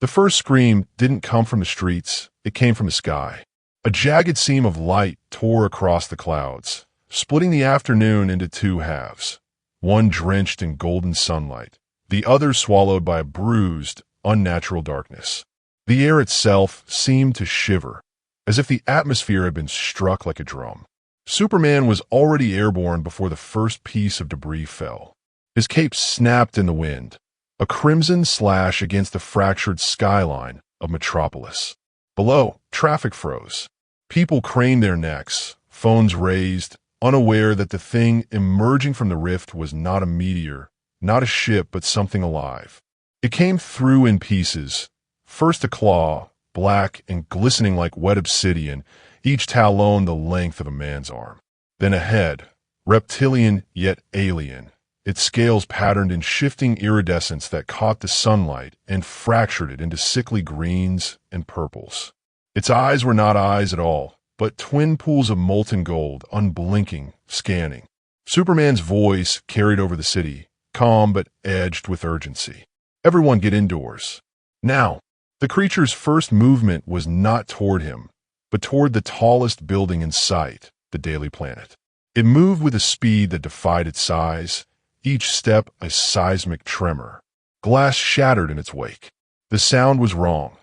The first scream didn't come from the streets, it came from the sky. A jagged seam of light tore across the clouds, splitting the afternoon into two halves, one drenched in golden sunlight, the other swallowed by a bruised, unnatural darkness. The air itself seemed to shiver, as if the atmosphere had been struck like a drum. Superman was already airborne before the first piece of debris fell. His cape snapped in the wind, a crimson slash against the fractured skyline of Metropolis. Below, traffic froze. People craned their necks, phones raised, unaware that the thing emerging from the rift was not a meteor, not a ship, but something alive. It came through in pieces, first a claw, black and glistening like wet obsidian, each talon the length of a man's arm. Then a head, reptilian yet alien, its scales patterned in shifting iridescence that caught the sunlight and fractured it into sickly greens and purples. Its eyes were not eyes at all, but twin pools of molten gold, unblinking, scanning. Superman's voice carried over the city, calm but edged with urgency. Everyone get indoors. Now. The creature's first movement was not toward him, but toward the tallest building in sight, the Daily Planet. It moved with a speed that defied its size, each step a seismic tremor. Glass shattered in its wake. The sound was wrong.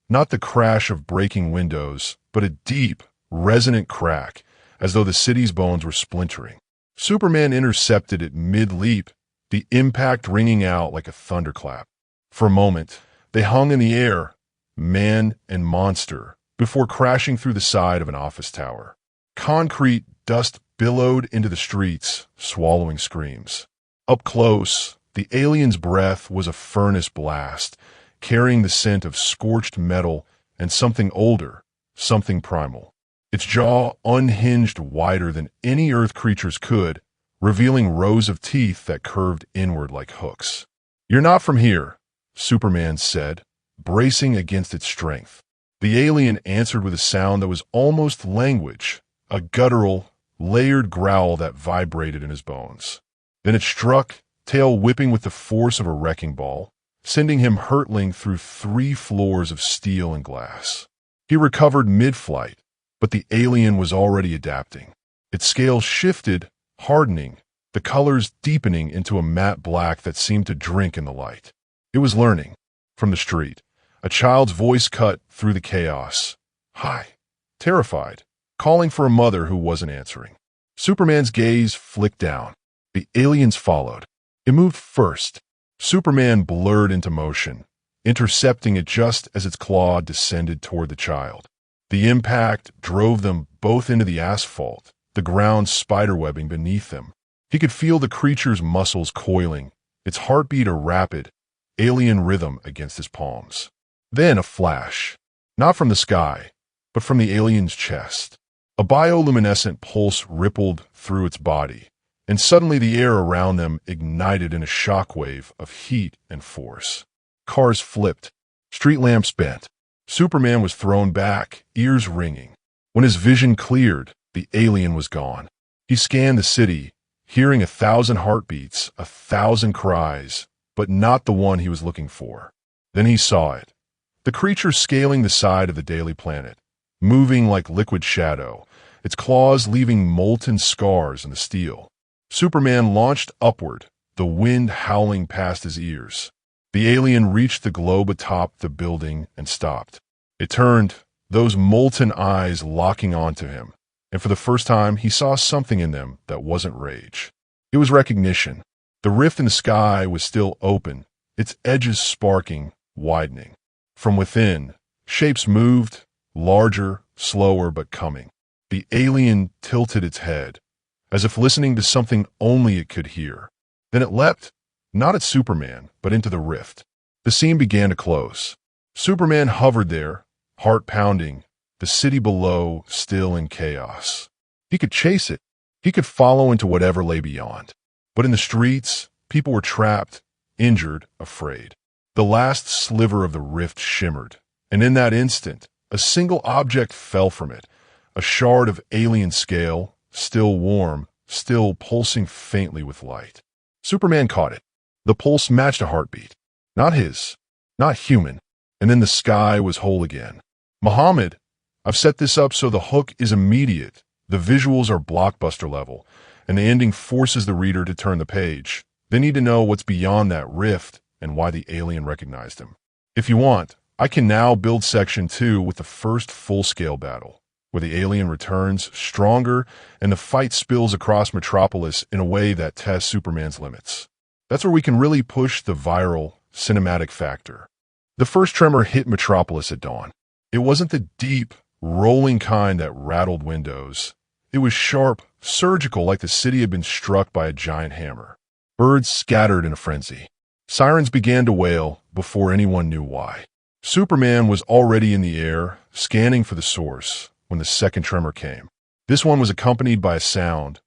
Not the crash of breaking windows, but a deep, resonant crack, as though the city's bones were splintering. Superman intercepted it mid-leap, the impact ringing out like a thunderclap. For a moment, they hung in the air, man and monster, before crashing through the side of an office tower. Concrete dust billowed into the streets, swallowing screams. Up close, the alien's breath was a furnace blast, carrying the scent of scorched metal and something older, something primal. Its jaw unhinged wider than any Earth creature's could, revealing rows of teeth that curved inward like hooks. "You're not from here," Superman said, bracing against its strength. The alien answered with a sound that was almost language, a guttural, layered growl that vibrated in his bones. Then it struck, tail whipping with the force of a wrecking ball, sending him hurtling through 3 floors of steel and glass. He recovered mid-flight, but the alien was already adapting. Its scales shifted, hardening, the colors deepening into a matte black that seemed to drink in the light. It was learning. From the street, a child's voice cut through the chaos. "Hi," terrified, calling for a mother who wasn't answering. Superman's gaze flicked down. The aliens followed. It moved first. Superman blurred into motion, intercepting it just as its claw descended toward the child. The impact drove them both into the asphalt, the ground spiderwebbing beneath them. He could feel the creature's muscles coiling, its heartbeat a rapid, alien rhythm against his palms. Then a flash, not from the sky, but from the alien's chest. A bioluminescent pulse rippled through its body, and suddenly the air around them ignited in a shockwave of heat and force. Cars flipped, street lamps bent. Superman was thrown back, ears ringing. When his vision cleared, the alien was gone. He scanned the city, hearing 1,000 heartbeats, 1,000 cries, but not the one he was looking for. Then he saw it. The creature scaling the side of the Daily Planet, moving like liquid shadow, its claws leaving molten scars in the steel. Superman launched upward, the wind howling past his ears. The alien reached the globe atop the building and stopped. It turned, those molten eyes locking onto him, and for the first time he saw something in them that wasn't rage. It was recognition. The rift in the sky was still open, its edges sparking, widening. From within, shapes moved, larger, slower but coming. The alien tilted its head, as if listening to something only it could hear. Then it leapt, not at Superman, but into the rift. The seam began to close. Superman hovered there, heart pounding, the city below still in chaos. He could chase it. He could follow into whatever lay beyond. But in the streets, people were trapped, injured, afraid. The last sliver of the rift shimmered, and in that instant, a single object fell from it, a shard of alien scale, still warm, still pulsing faintly with light. Superman caught it. The pulse matched a heartbeat. Not his, not human. and then the sky was whole again. Muhammad, I've set this up so the hook is immediate, the visuals are blockbuster level, and the ending forces the reader to turn the page. They need to know what's beyond that rift and why the alien recognized him. If you want, I can now build section 2 with the first full-scale battle, where the alien returns stronger and the fight spills across Metropolis in a way that tests Superman's limits. That's where we can really push the viral, cinematic factor. The first tremor hit Metropolis at dawn. It wasn't the deep, rolling kind that rattled windows. It was sharp, surgical, like the city had been struck by a giant hammer. Birds scattered in a frenzy. Sirens began to wail before anyone knew why. Superman was already in the air, scanning for the source, when the second tremor came. This one was accompanied by a sound,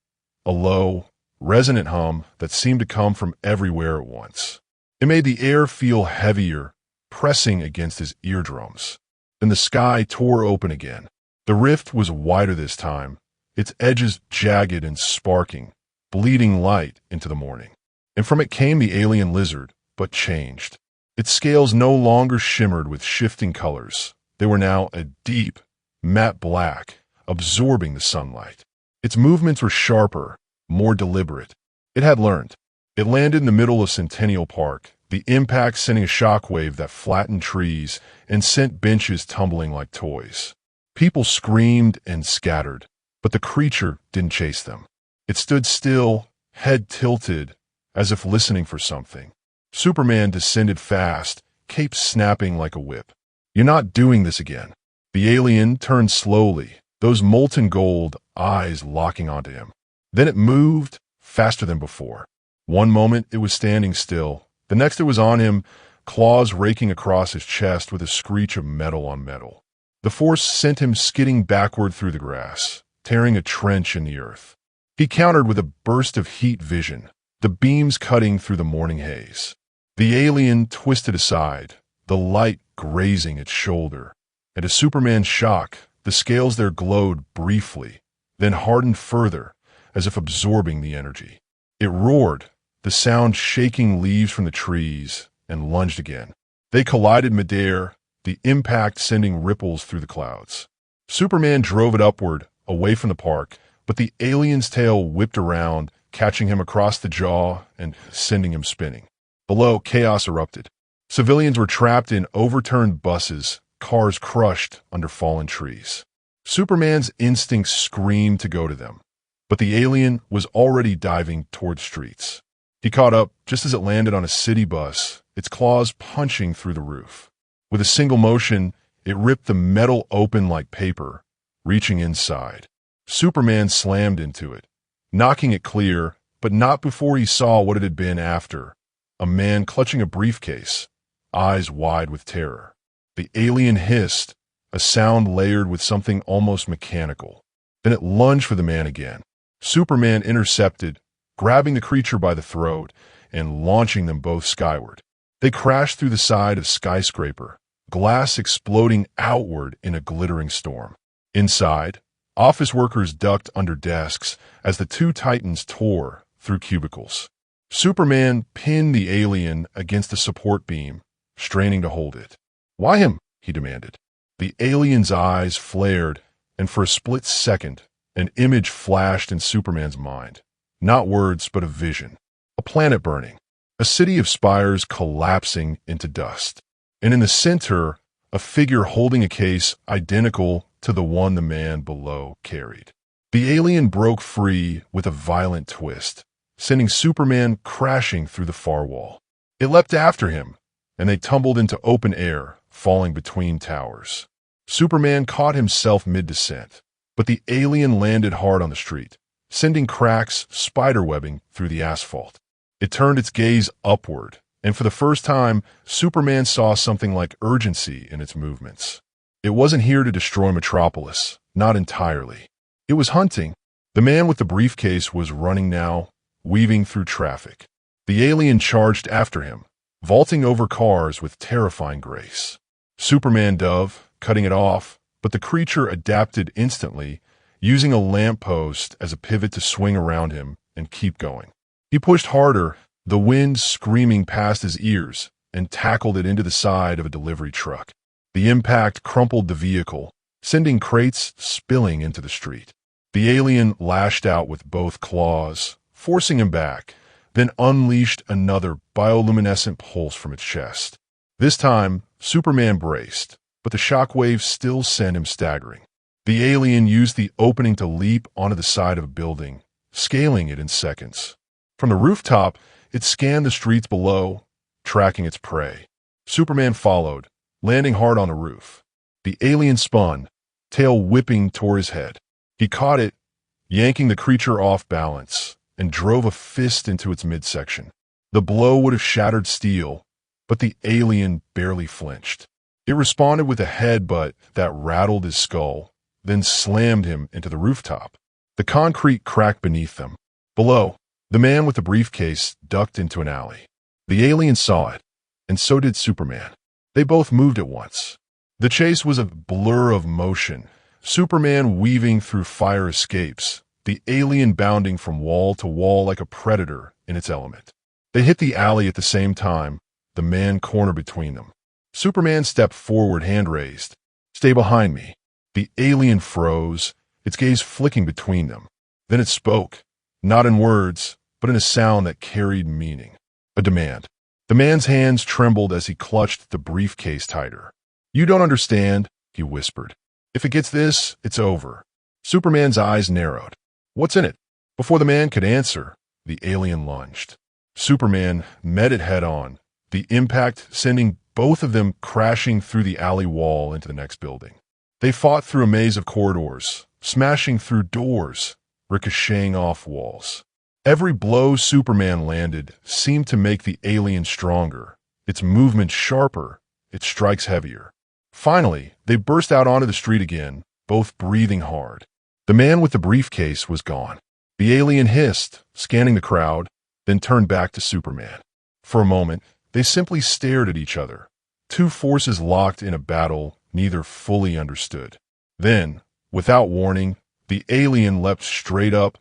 a low, resonant hum that seemed to come from everywhere at once. It made the air feel heavier, pressing against his eardrums. Then the sky tore open again. The rift was wider this time, its edges jagged and sparking, bleeding light into the morning. And from it came the alien lizard, but changed. Its scales no longer shimmered with shifting colors. They were now a deep, matte black, absorbing the sunlight. Its movements were sharper, more deliberate. It had learned. It landed in the middle of Centennial Park, the impact sending a shockwave that flattened trees and sent benches tumbling like toys. People screamed and scattered, but the creature didn't chase them. It stood still, head tilted, as if listening for something. Superman descended fast, cape snapping like a whip. You're not doing this again. The alien turned slowly, those molten gold eyes locking onto him. Then it moved, faster than before. One moment it was standing still, the next it was on him, claws raking across his chest with a screech of metal on metal. The force sent him skidding backward through the grass, tearing a trench in the earth. He countered with a burst of heat vision, the beams cutting through the morning haze. The alien twisted aside, the light grazing its shoulder, and to Superman's shock, the scales there glowed briefly, then hardened further, as if absorbing the energy. It roared, the sound shaking leaves from the trees, and lunged again. They collided midair, the impact sending ripples through the clouds. Superman drove it upward, away from the park, but the alien's tail whipped around, catching him across the jaw and sending him spinning. Below, chaos erupted. Civilians were trapped in overturned buses, cars crushed under fallen trees. Superman's instincts screamed to go to them, but the alien was already diving toward streets. He caught up just as it landed on a city bus, its claws punching through the roof. With a single motion, it ripped the metal open like paper, reaching inside. Superman slammed into it, knocking it clear, but not before he saw what it had been after. A man clutching a briefcase, eyes wide with terror. The alien hissed, a sound layered with something almost mechanical. Then it lunged for the man again. Superman intercepted, grabbing the creature by the throat and launching them both skyward. They crashed through the side of a skyscraper, glass exploding outward in a glittering storm. Inside, office workers ducked under desks as the two titans tore through cubicles. Superman pinned the alien against the support beam, straining to hold it. "Why him?" he demanded. The alien's eyes flared, and for a split second, an image flashed in Superman's mind. Not words, but a vision. A planet burning. A city of spires collapsing into dust. And in the center, a figure holding a case identical to the one the man below carried. The alien broke free with a violent twist, sending Superman crashing through the far wall. It leapt after him, and they tumbled into open air, falling between towers. Superman caught himself mid-descent, but the alien landed hard on the street, sending cracks spiderwebbing through the asphalt. It turned its gaze upward, and for the first time, Superman saw something like urgency in its movements. It wasn't here to destroy Metropolis, not entirely. It was hunting. The man with the briefcase was running now, weaving through traffic. The alien charged after him, vaulting over cars with terrifying grace. Superman dove, cutting it off, but the creature adapted instantly, using a lamppost as a pivot to swing around him and keep going. He pushed harder, the wind screaming past his ears, and tackled it into the side of a delivery truck. The impact crumpled the vehicle, sending crates spilling into the street. The alien lashed out with both claws, forcing him back, then unleashed another bioluminescent pulse from its chest. This time, Superman braced, but the shockwaves still sent him staggering. The alien used the opening to leap onto the side of a building, scaling it in seconds. From the rooftop, it scanned the streets below, tracking its prey. Superman followed, landing hard on the roof. The alien spun, tail whipping toward his head. He caught it, yanking the creature off balance, and drove a fist into its midsection. The blow would have shattered steel, but the alien barely flinched. It responded with a headbutt that rattled his skull, then slammed him into the rooftop. The concrete cracked beneath them. Below, the man with the briefcase ducked into an alley. The alien saw it, and so did Superman. They both moved at once. The chase was a blur of motion, Superman weaving through fire escapes, the alien bounding from wall to wall like a predator in its element. They hit the alley at the same time, the man cornered between them. Superman stepped forward, hand raised. "Stay behind me." The alien froze, its gaze flicking between them. Then it spoke, not in words, but in a sound that carried meaning. A demand. The man's hands trembled as he clutched the briefcase tighter. "You don't understand," he whispered. "If it gets this, it's over." Superman's eyes narrowed. "What's in it?" Before the man could answer, the alien lunged. Superman met it head-on, the impact sending both of them crashing through the alley wall into the next building. They fought through a maze of corridors, smashing through doors, ricocheting off walls. Every blow Superman landed seemed to make the alien stronger, its movement sharper, its strikes heavier. Finally, they burst out onto the street again, both breathing hard. The man with the briefcase was gone. The alien hissed, scanning the crowd, then turned back to Superman. For a moment, they simply stared at each other, two forces locked in a battle neither fully understood. Then, without warning, the alien leapt straight up,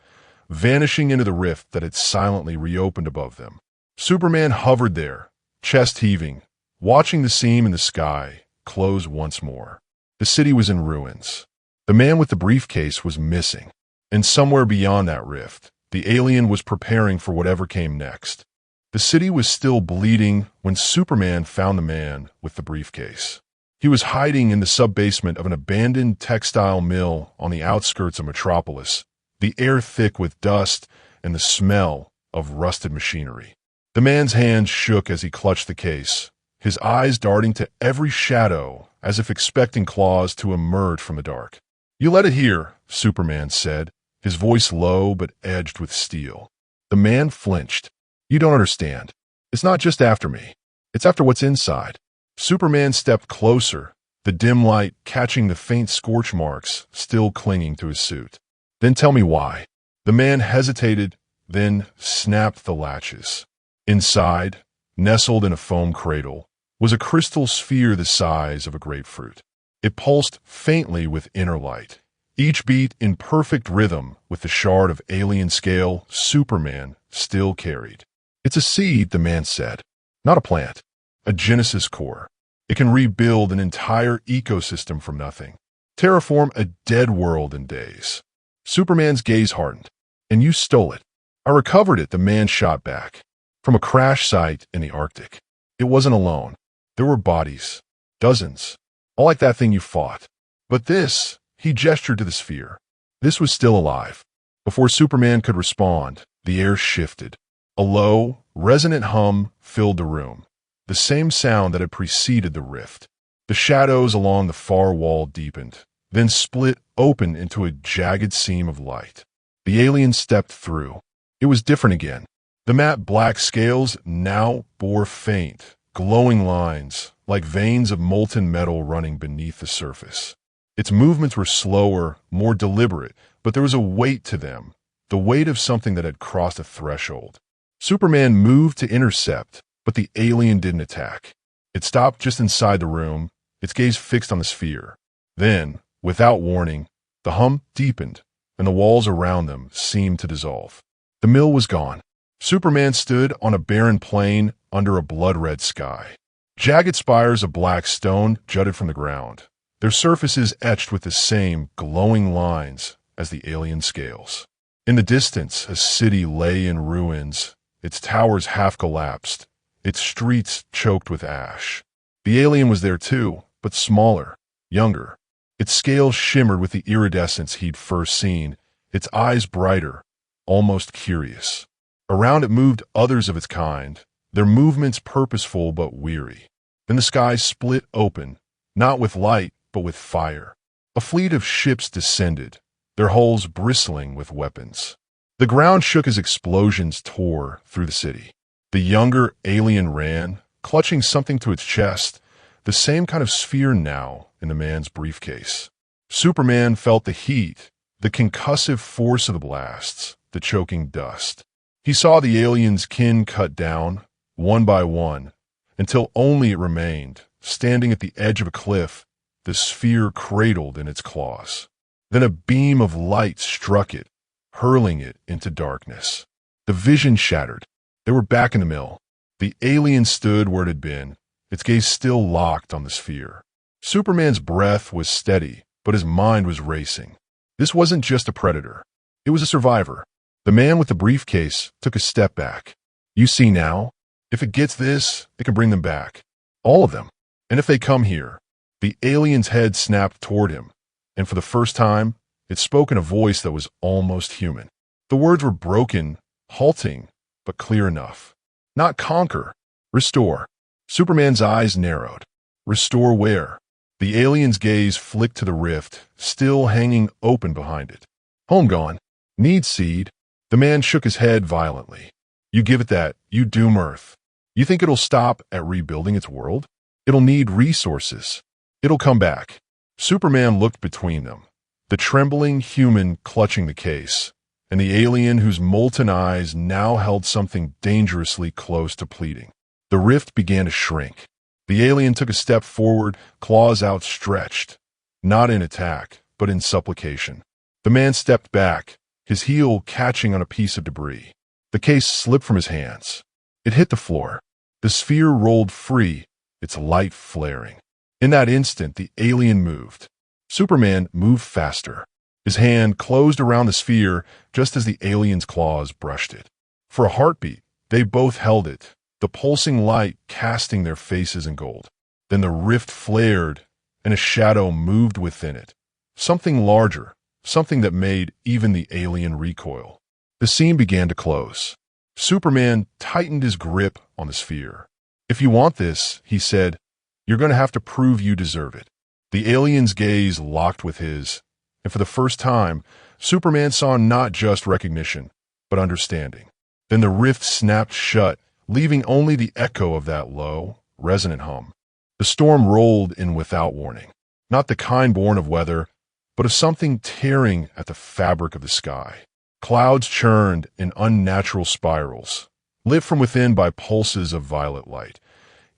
vanishing into the rift that had silently reopened above them. Superman hovered there, chest heaving, watching the seam in the sky close once more. The city was in ruins. The man with the briefcase was missing, and somewhere beyond that rift, the alien was preparing for whatever came next. The city was still bleeding when Superman found the man with the briefcase. He was hiding in the sub-basement of an abandoned textile mill on the outskirts of Metropolis, the air thick with dust and the smell of rusted machinery. The man's hands shook as he clutched the case, his eyes darting to every shadow as if expecting claws to emerge from the dark. "You let it here," Superman said, his voice low but edged with steel. The man flinched. "You don't understand. It's not just after me. It's after what's inside." Superman stepped closer, the dim light catching the faint scorch marks still clinging to his suit. "Then tell me why." The man hesitated, then snapped the latches. Inside, nestled in a foam cradle, was a crystal sphere the size of a grapefruit. It pulsed faintly with inner light, each beat in perfect rhythm with the shard of alien scale Superman still carried. "It's a seed," the man said, "not a plant. A Genesis core. It can rebuild an entire ecosystem from nothing. Terraform a dead world in days." Superman's gaze hardened. "And you stole it." "I recovered it," the man shot back, "from a crash site in the Arctic. It wasn't alone. There were bodies. Dozens. All like that thing you fought. But this," he gestured to the sphere, "this was still alive." Before Superman could respond, the air shifted. A low, resonant hum filled the room, the same sound that had preceded the rift. The shadows along the far wall deepened, then split open into a jagged seam of light. The alien stepped through. It was different again. The matte black scales now bore faint, glowing lines, like veins of molten metal running beneath the surface. Its movements were slower, more deliberate, but there was a weight to them, the weight of something that had crossed a threshold. Superman moved to intercept, but the alien didn't attack. It stopped just inside the room, its gaze fixed on the sphere. Then, without warning, the hum deepened, and the walls around them seemed to dissolve. The mill was gone. Superman stood on a barren plain under a blood-red sky. Jagged spires of black stone jutted from the ground, their surfaces etched with the same glowing lines as the alien scales. In the distance, a city lay in ruins, its towers half collapsed, its streets choked with ash. The alien was there too, but smaller, younger. Its scales shimmered with the iridescence he'd first seen, its eyes brighter, almost curious. Around it moved others of its kind, their movements purposeful but weary. Then the sky split open, not with light, but with fire. A fleet of ships descended, their hulls bristling with weapons. The ground shook as explosions tore through the city. The younger alien ran, clutching something to its chest, the same kind of sphere now in the man's briefcase. Superman felt the heat, the concussive force of the blasts, the choking dust. He saw the alien's kin cut down, one by one, until only it remained, standing at the edge of a cliff, the sphere cradled in its claws. Then a beam of light struck it, hurling it into darkness. The vision shattered. They were back in the mill. The alien stood where it had been, its gaze still locked on the sphere. Superman's breath was steady, but his mind was racing. This wasn't just a predator. It was a survivor. The man with the briefcase took a step back. You see now? If it gets this, it can bring them back. All of them. And if they come here. The alien's head snapped toward him, and for the first time, it spoke in a voice that was almost human. The words were broken, halting, but clear enough. Not conquer, restore. Superman's eyes narrowed. Restore where? The alien's gaze flicked to the rift, still hanging open behind it. Home gone. Need seed. The man shook his head violently. You give it that, you doom Earth. You think it'll stop at rebuilding its world? It'll need resources. It'll come back. Superman looked between them, the trembling human clutching the case, and the alien whose molten eyes now held something dangerously close to pleading. The rift began to shrink. The alien took a step forward, claws outstretched, not in attack, but in supplication. The man stepped back, his heel catching on a piece of debris. The case slipped from his hands. It hit the floor. The sphere rolled free, its light flaring. In that instant, the alien moved. Superman moved faster. His hand closed around the sphere just as the alien's claws brushed it. For a heartbeat, they both held it, the pulsing light casting their faces in gold. Then the rift flared, and a shadow moved within it. Something larger, something that made even the alien recoil. The seam began to close. Superman tightened his grip on the sphere. If you want this, he said, you're going to have to prove you deserve it. The alien's gaze locked with his, and for the first time, Superman saw not just recognition, but understanding. Then the rift snapped shut, leaving only the echo of that low, resonant hum. The storm rolled in without warning, not the kind born of weather, but of something tearing at the fabric of the sky. Clouds churned in unnatural spirals, lit from within by pulses of violet light,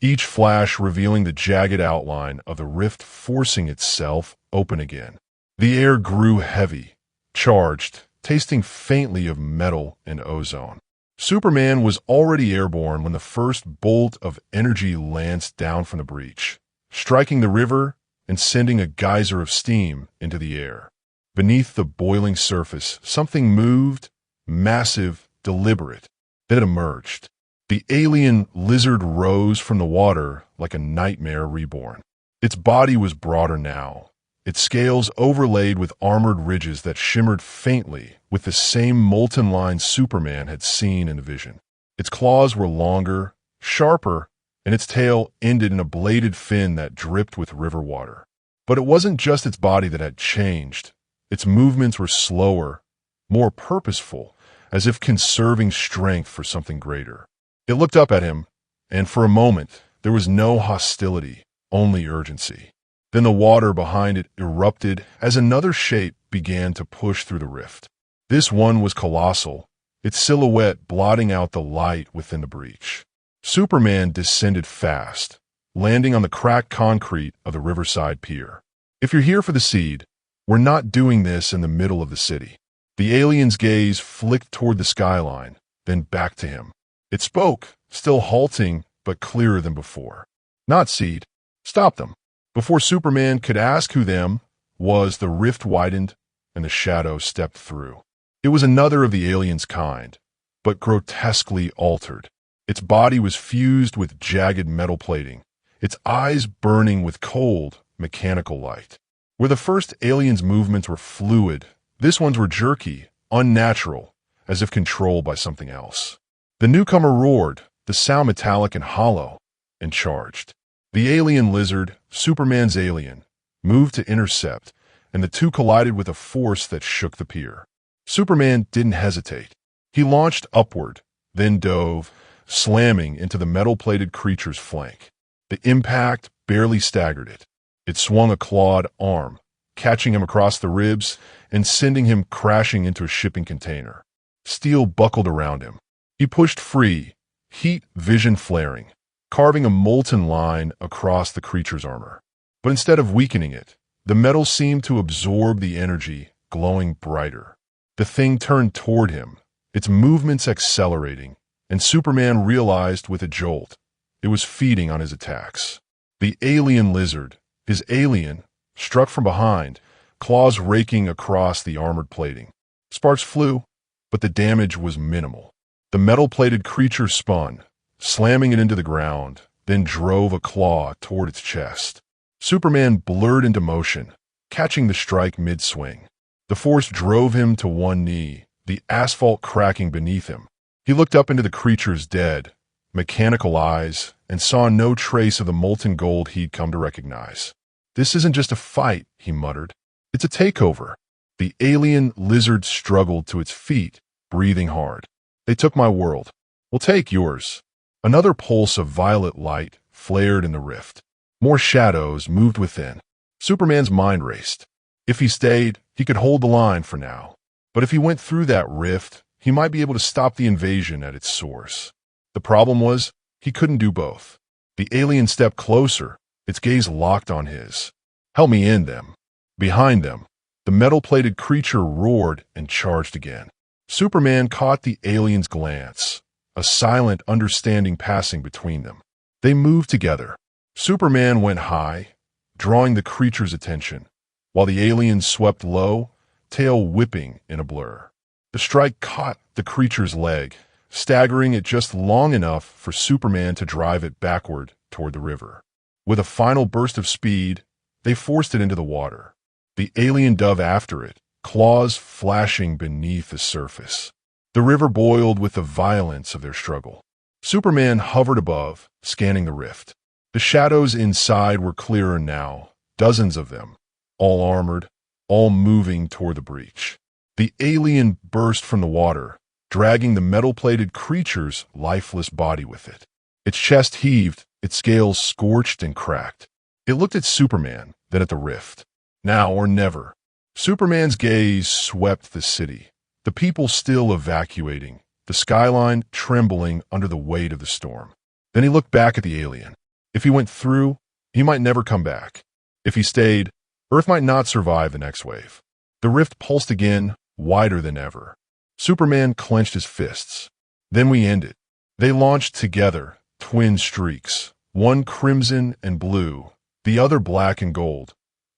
each flash revealing the jagged outline of the rift forcing itself open again. The air grew heavy, charged, tasting faintly of metal and ozone. Superman was already airborne when the first bolt of energy lanced down from the breach, striking the river and sending a geyser of steam into the air. Beneath the boiling surface, something moved, massive, deliberate. Then it emerged. The alien lizard rose from the water like a nightmare reborn. Its body was broader now, its scales overlaid with armored ridges that shimmered faintly with the same molten lines Superman had seen in the vision. Its claws were longer, sharper, and its tail ended in a bladed fin that dripped with river water. But it wasn't just its body that had changed. Its movements were slower, more purposeful, as if conserving strength for something greater. It looked up at him, and for a moment, there was no hostility, only urgency. Then the water behind it erupted as another shape began to push through the rift. This one was colossal, its silhouette blotting out the light within the breach. Superman descended fast, landing on the cracked concrete of the riverside pier. If you're here for the seed, we're not doing this in the middle of the city. The alien's gaze flicked toward the skyline, then back to him. It spoke, still halting, but clearer than before. not Seed. Stop them. Before Superman could ask who them was, the rift widened and the shadow stepped through. It was another of the alien's kind, but grotesquely altered. Its body was fused with jagged metal plating, its eyes burning with cold, mechanical light. Where the first alien's movements were fluid, this one's were jerky, unnatural, as if controlled by something else. The newcomer roared, the sound metallic and hollow, and charged. The alien lizard, Superman's alien, moved to intercept, and the two collided with a force that shook the pier. Superman didn't hesitate. He launched upward, then dove, slamming into the metal-plated creature's flank. The impact barely staggered it. It swung a clawed arm, catching him across the ribs and sending him crashing into a shipping container. Steel buckled around him. He pushed free, heat vision flaring, carving a molten line across the creature's armor. But instead of weakening it, the metal seemed to absorb the energy, glowing brighter. The thing turned toward him, its movements accelerating, and Superman realized with a jolt it was feeding on his attacks. The alien lizard, his alien, struck from behind, claws raking across the armored plating. Sparks flew, but the damage was minimal. The metal-plated creature spun, slamming it into the ground, then drove a claw toward its chest. Superman blurred into motion, catching the strike mid-swing. The force drove him to one knee, the asphalt cracking beneath him. He looked up into the creature's dead, mechanical eyes and saw no trace of the molten gold he'd come to recognize. "This isn't just a fight," he muttered. "It's a takeover." The alien lizard struggled to its feet, breathing hard. "They took my world. We'll take yours." Another pulse of violet light flared in the rift. More shadows moved within. Superman's mind raced. If he stayed, he could hold the line for now. But if he went through that rift, he might be able to stop the invasion at its source. The problem was, he couldn't do both. The alien stepped closer, its gaze locked on his. "Help me end them." Behind them, the metal-plated creature roared and charged again. Superman caught the alien's glance, a silent understanding passing between them. They moved together. Superman went high, drawing the creature's attention, while the alien swept low, tail whipping in a blur. The strike caught the creature's leg, staggering it just long enough for Superman to drive it backward toward the river. With a final burst of speed, they forced it into the water. The alien dove after it, claws flashing beneath the surface. The river boiled with the violence of their struggle. Superman hovered above, scanning the rift. The shadows inside were clearer now, dozens of them, all armored, all moving toward the breach. The alien burst from the water, dragging the metal-plated creature's lifeless body with it. Its chest heaved, its scales scorched and cracked. It looked at Superman, then at the rift. Now or never. Superman's gaze swept the city, the people still evacuating, the skyline trembling under the weight of the storm. Then he looked back at the alien. If he went through, he might never come back. If he stayed, Earth might not survive the next wave. The rift pulsed again, wider than ever. Superman clenched his fists. Then we ended. They launched together, twin streaks, one crimson and blue, the other black and gold,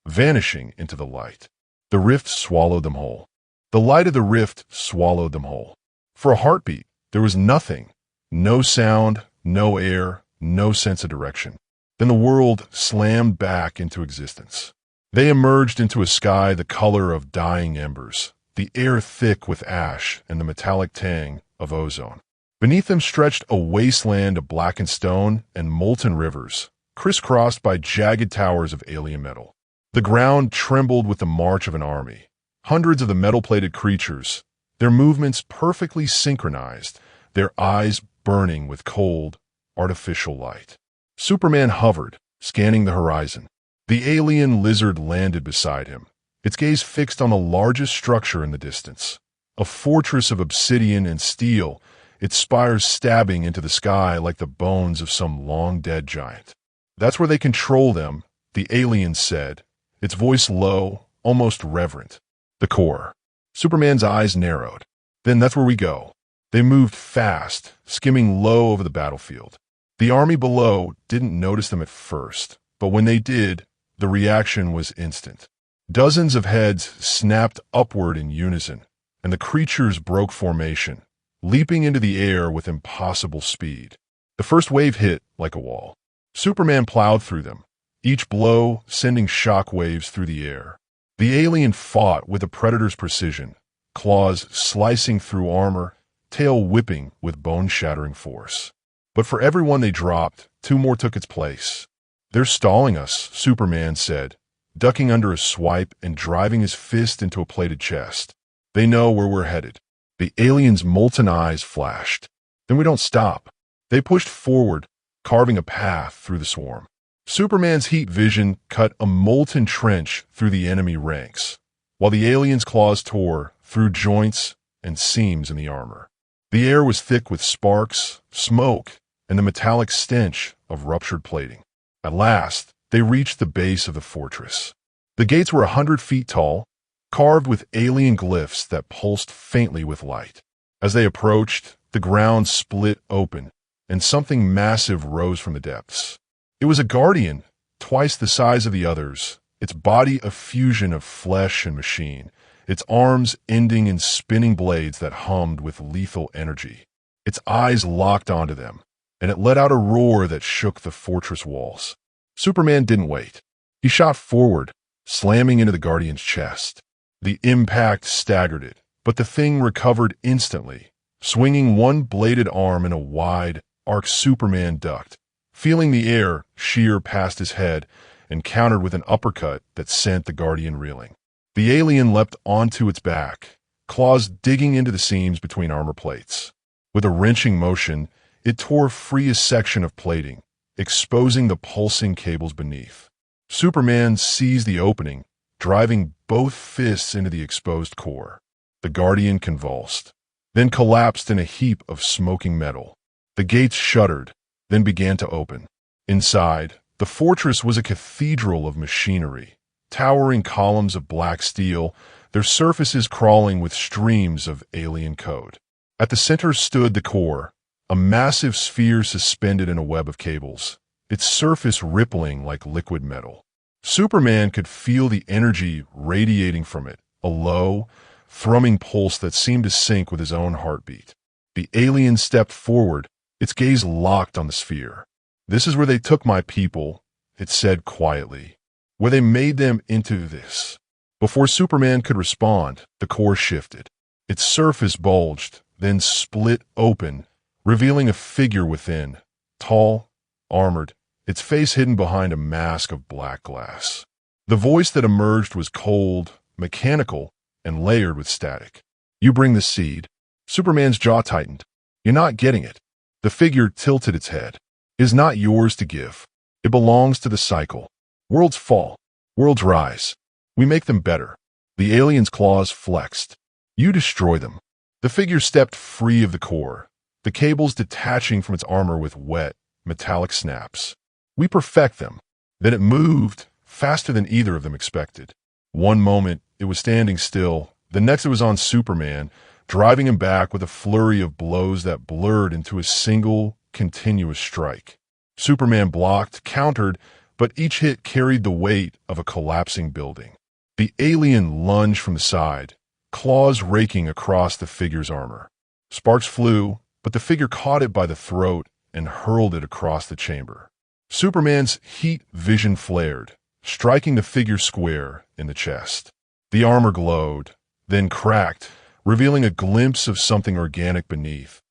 vanishing into the light. The rift swallowed them whole. The light of the rift swallowed them whole. For a heartbeat, there was nothing. No sound, no air, no sense of direction. Then the world slammed back into existence. They emerged into a sky the color of dying embers, the air thick with ash and the metallic tang of ozone. Beneath them stretched a wasteland of blackened stone and molten rivers, crisscrossed by jagged towers of alien metal. The ground trembled with the march of an army. Hundreds of the metal-plated creatures, their movements perfectly synchronized, their eyes burning with cold, artificial light. Superman hovered, scanning the horizon. The alien lizard landed beside him, its gaze fixed on the largest structure in the distance. A fortress of obsidian and steel, its spires stabbing into the sky like the bones of some long-dead giant. "That's where they control them," the alien said, its voice low, almost reverent. "The core." Superman's eyes narrowed. "Then that's where we go." They moved fast, skimming low over the battlefield. The army below didn't notice them at first, but when they did, the reaction was instant. Dozens of heads snapped upward in unison, and the creatures broke formation, leaping into the air with impossible speed. The first wave hit like a wall. Superman plowed through them, each blow sending shock waves through the air. The alien fought with a predator's precision, claws slicing through armor, tail whipping with bone-shattering force. But for every one they dropped, two more took its place. "They're stalling us," Superman said, ducking under a swipe and driving his fist into a plated chest. "They know where we're headed." The alien's molten eyes flashed. "Then we don't stop." They pushed forward, carving a path through the swarm. Superman's heat vision cut a molten trench through the enemy ranks, while the alien's claws tore through joints and seams in the armor. The air was thick with sparks, smoke, and the metallic stench of ruptured plating. At last, they reached the base of the fortress. The gates were 100 feet tall, carved with alien glyphs that pulsed faintly with light. As they approached, the ground split open, and something massive rose from the depths. It was a guardian, twice the size of the others, its body a fusion of flesh and machine, its arms ending in spinning blades that hummed with lethal energy. Its eyes locked onto them, and it let out a roar that shook the fortress walls. Superman didn't wait. He shot forward, slamming into the Guardian's chest. The impact staggered it, but the thing recovered instantly. Swinging one bladed arm in a wide arc, Superman ducked, feeling the air shear past his head, and countered with an uppercut that sent the Guardian reeling. The alien leapt onto its back, claws digging into the seams between armor plates. With a wrenching motion, it tore free a section of plating, exposing the pulsing cables beneath. Superman seized the opening, driving both fists into the exposed core. The Guardian convulsed, then collapsed in a heap of smoking metal. The gates shuddered, then began to open. Inside, the fortress was a cathedral of machinery, towering columns of black steel, their surfaces crawling with streams of alien code. At the center stood the core, a massive sphere suspended in a web of cables, its surface rippling like liquid metal. Superman could feel the energy radiating from it, a low, thrumming pulse that seemed to sync with his own heartbeat. The alien stepped forward, its gaze locked on the sphere. "This is where they took my people," it said quietly, "where they made them into this." Before Superman could respond, the core shifted. Its surface bulged, then split open, revealing a figure within, tall, armored, its face hidden behind a mask of black glass. The voice that emerged was cold, mechanical, and layered with static. "You bring the seed." Superman's jaw tightened. "You're not getting it." The figure tilted its head. "It is not yours to give. It belongs to the cycle. Worlds fall. Worlds rise. We make them better." The alien's claws flexed. "You destroy them." The figure stepped free of the core, the cables detaching from its armor with wet, metallic snaps. "We perfect them." Then it moved, faster than either of them expected. One moment, it was standing still. The next, it was on Superman, driving him back with a flurry of blows that blurred into a single, continuous strike. Superman blocked, countered, but each hit carried the weight of a collapsing building. The alien lunged from the side, claws raking across the figure's armor. Sparks flew, but the figure caught it by the throat and hurled it across the chamber. Superman's heat vision flared, striking the figure square in the chest. The armor glowed, then cracked, revealing a glimpse of something organic beneath.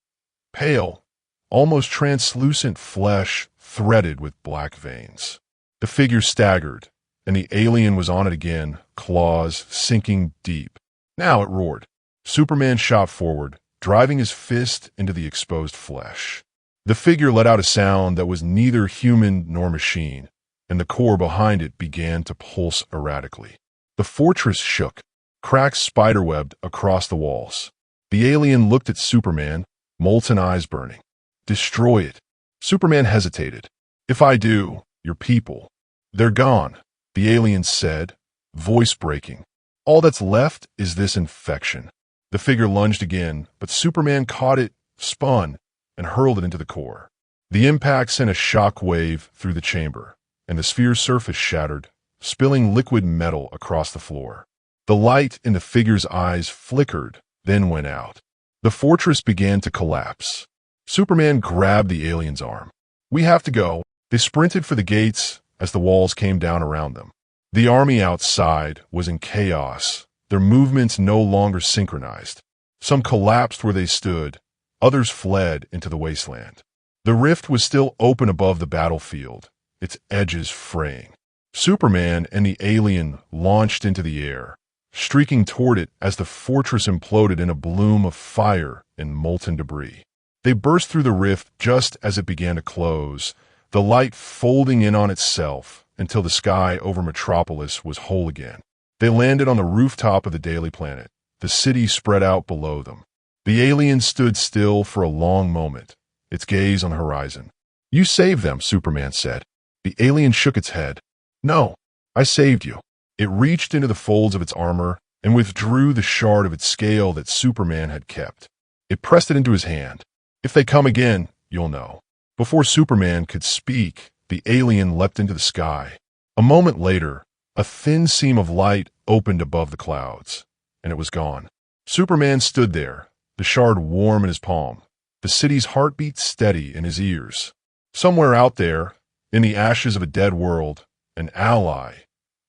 Pale, almost translucent flesh threaded with black veins. The figure staggered, and the alien was on it again, claws sinking deep. Now it roared. Superman shot forward, driving his fist into the exposed flesh. The figure let out a sound that was neither human nor machine, and the core behind it began to pulse erratically. The fortress shook, cracks spiderwebbed across the walls. The alien looked at Superman, molten eyes burning. "Destroy it." Superman hesitated. "If I do, your people, they're gone," the alien said, voice breaking. "All that's left is this infection." The figure lunged again, but Superman caught it, spun, and hurled it into the core. The impact sent a shock wave through the chamber, and the sphere's surface shattered, spilling liquid metal across the floor. The light in the figure's eyes flickered, then went out. The fortress began to collapse. Superman grabbed the alien's arm. "We have to go." They sprinted for the gates as the walls came down around them. The army outside was in chaos, their movements no longer synchronized. Some collapsed where they stood, others fled into the wasteland. The rift was still open above the battlefield, its edges fraying. Superman and the alien launched into the air, streaking toward it as the fortress imploded in a bloom of fire and molten debris. They burst through the rift just as it began to close, the light folding in on itself until the sky over Metropolis was whole again. They landed on the rooftop of the Daily Planet, the city spread out below them. The alien stood still for a long moment, its gaze on the horizon. "You saved them," Superman said. The alien shook its head. "No, I saved you." It reached into the folds of its armor and withdrew the shard of its scale that Superman had kept. It pressed it into his hand. "If they come again, you'll know." Before Superman could speak, the alien leapt into the sky. A moment later, a thin seam of light opened above the clouds, and it was gone. Superman stood there, the shard warm in his palm, the city's heartbeat steady in his ears. Somewhere out there, in the ashes of a dead world, an ally,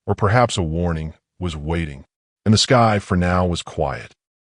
or perhaps a warning, was waiting, and the sky for now was quiet.